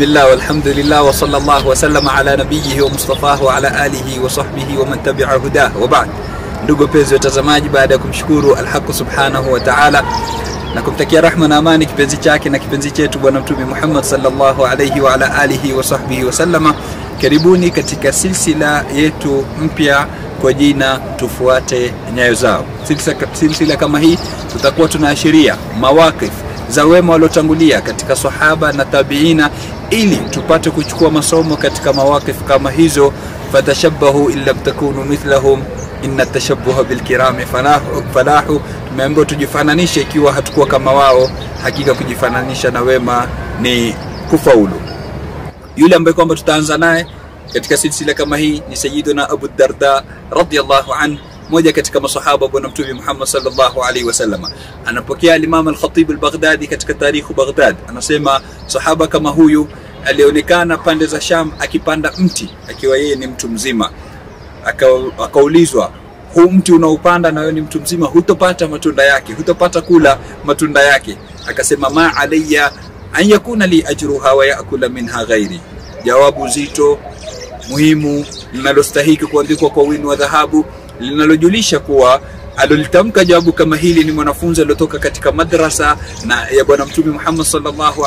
بسم الله والحمد لله وصلى الله وسلم على نبيه ومصطفاه وعلى آله وصحبه ومن تبع هداه وبعد. Ndugu penzi watazamaji, baada ya kumshukuru Al-Haq Subhanahu wa Ta'ala na kumtakia rahma na amani kipenzi chake na kipenzi chetu bwana mtume Muhammad sallallahu alayhi wa ala alihi wa sahbihi wa sallama, karibuni katika silsila yetu mpya kwa jina tufuate nyayo zao. Silsila kama hii tutakuwa tunaashiria mawaqif za wema waliotangulia katika sahaba na tabiina, ili tupate kuchukua masomo katika mawaqif kama hizo. Fatashabbahu illa takunu mithlahum inna tashabbuha bilkirami falahu. Tumeambiwa tujifananishe ikiwa hatakuwa kama wao, hakika kujifananisha na wema ni kufaulu. Yule ambaye kwamba tutaanza naye katika silsila kama hii ni Sayyiduna Abu Darda radhiyallahu anhu, moja katika masahaba bwana mtume Muhammad sallallahu alaihi wasallam. Anapokea Imam al-Khatib al-Baghdadi katika tarikhu Baghdad, anasema sahaba kama huyu alionekana pande za Sham akipanda mti akiwa yeye ni mtu mzima. Akaulizwa, huu mti unaupanda na wewe ni mtu mzima, hutopata matunda yake, hutopata kula matunda yake? Akasema, ma alayya an yakuna li ajruha wa yaakula minha ghairi. Jawabu zito, muhimu, linalostahili kuandikwa kwa wino wa dhahabu, linalojulisha kuwa alolitamka jawabu kama hili ni mwanafunzi aliyotoka katika madrasa na ya bwana mtume Muhammad sallallahu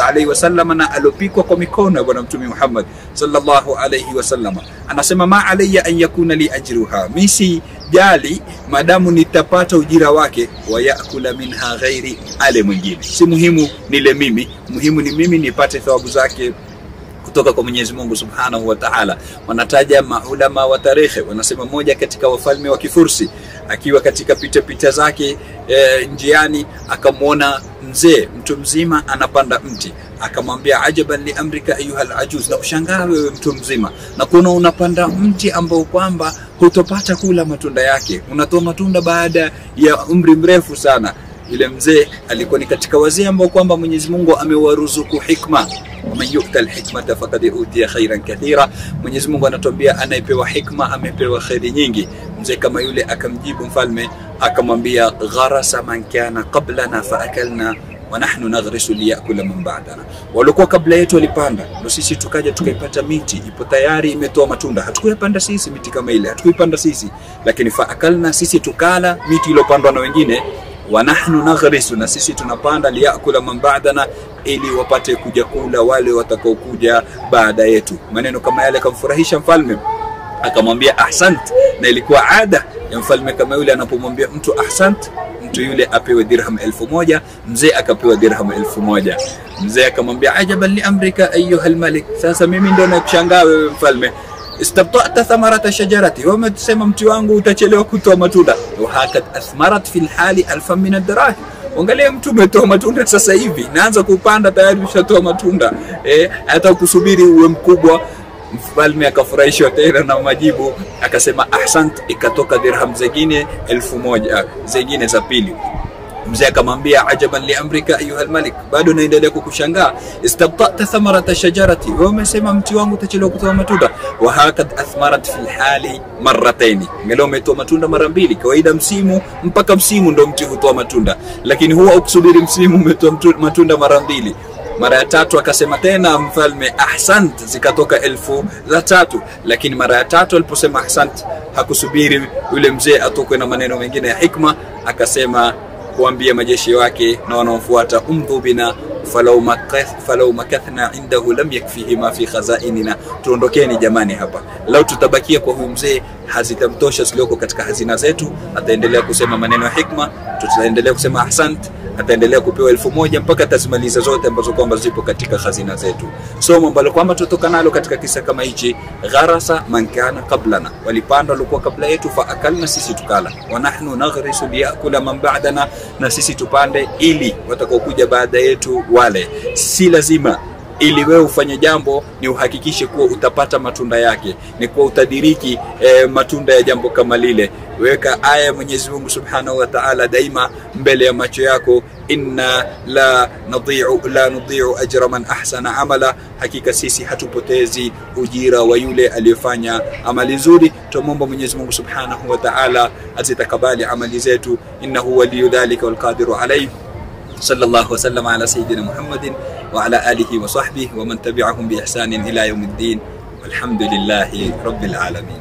alaihi wasallam, na alopikwa kwa mikono ya bwana mtume Muhammad sallallahu alaihi wasallam. Anasema, ma alayya an yakuna li ajruha, misi jali madamu nitapata ujira wake, wa yaakula minha ghairi, ale mwingine. Si muhimu nile mimi, muhimu ni mimi nipate thawabu zake kutoka kwa Mwenyezi Mungu Subhanahu wa Ta'ala. Wanataja maulama wa tarehe, wanasema moja katika wafalme wa Kifursi akiwa katika pita zake njiani akamwona mzee mtu mzima anapanda mti. Akamwambia, ajaban li amrika ayuha al-ajuz, na kushangaa wewe mtu mzima na kuona unapanda mti ambao kwamba hutopata kula matunda yake, unatoa matunda baada ya umri mrefu sana. Yule mzee alikuwa ni katika wazee ambao kwamba Mwenyezi Mungu amewaruzuku hikma. Man yu'ta al-hikmata faqad utiya khairan kathira. Mwenyezi Mungu anatuambia anayepewa hikma amepewa khairi nyingi. Mzee kama yule akamjibu mfalme akamwambia, gharasa man kana qablana faakalna wa nahnu naghrisu liyakula man ba'dana. Walikuwa kabla yetu walipanda, ndio sisi tukaja tukaipata miti ipo tayari imetoa matunda. Hatukuyapanda sisi miti kama ile, hatukuipanda sisi, lakini faakalna, sisi tukala miti iliyopandwa na wengine. Wa nahnu naghrisu, na sisi tunapanda liyakula man ba'dana, ili wapate kuja kula wale watakao kuja baada yetu. Maneno kama yale kamfurahisha mfalme, akamwambia ahsant. Na ilikuwa ada ya mfalme kama yule anapomwambia mtu ahsant, mtu yule apewe dirham 1000. Mzee akapewa dirham 1000. Mzee akamwambia, ajaban li amrika ayuha al-malik, sasa mimi ndio nakushangaa wewe mfalme, istabta'ta thamarata shajarati, wama tusema mti wangu utachelewa kutoa matunda. Wa hakat athmarat fil hali alfan min ad-dirahim, angalia mtu umetoa matunda sasa hivi, naanza kupanda tayari ushatoa matunda, hata kusubiri uwe mkubwa. Mfalme akafurahishwa tena na majibu, akasema ahsant, ikatoka dirham zingine 1000 zingine za pili. Mzee akamwambia, ajaban li amrika ayuha al-malik, bado naendelea kukushangaa, istabta'ta thamarata shajarati, wewe umesema mti wangu utachelewa kutoa matunda. Wa hakat athmarat fil hali marratayn, ngelo umetoa matunda mara mbili. Kawaida msimu mpaka msimu ndo mti hutoa matunda, lakini huwa ukusubiri msimu umetoa matunda mara mbili. Mara ya tatu akasema tena mfalme, ahsant, zikatoka 1003. Lakini mara ya tatu aliposema ahsant, hakusubiri yule mzee atokwe na maneno mengine ya hikma, akasema kuambia majeshi wake na wanaofuata, umdhu bina falau makathna indahu lam yakfihi ma fi khazainina, tuondokeni jamani hapa. Lau tutabakia kwa huyu mzee hazitamtosha zilioko katika hazina zetu. Ataendelea kusema maneno ya hikma, tutaendelea kusema ahsant, ataendelea kupewa 1000 mpaka tazimaliza zote ambazo kwamba zipo katika hazina zetu. Somo ambalo kwamba tutoka nalo katika kisa kama hichi, gharasa man kana qablana, walipanda walikuwa kabla yetu, fa akalna, sisi tukala. Wa nahnu naghrisu liyakula man ba'dana, na sisi tupande ili watakao kuja baada yetu wale. Si lazima ili wewe ufanye jambo ni uhakikishe kuwa utapata matunda yake, ni kuwa utadiriki matunda ya jambo kama lile. Weka aya ya Mwenyezi Mungu Subhanahu wa Ta'ala daima mbele ya macho yako, inna la nudhi'u ajra man ahsana amala, hakika sisi hatupotezi ujira wa yule aliyefanya amali nzuri. Tumomba Mwenyezi Mungu Subhanahu wa Ta'ala azitakabali amali zetu, innahu waliyyu dhalika wal qadiru alayhi. sallallahu wasallam ala sayyidina Muhammadin وعلى آله وصحبه ومن تبعهم بإحسان إلى يوم الدين والحمد لله رب العالمين.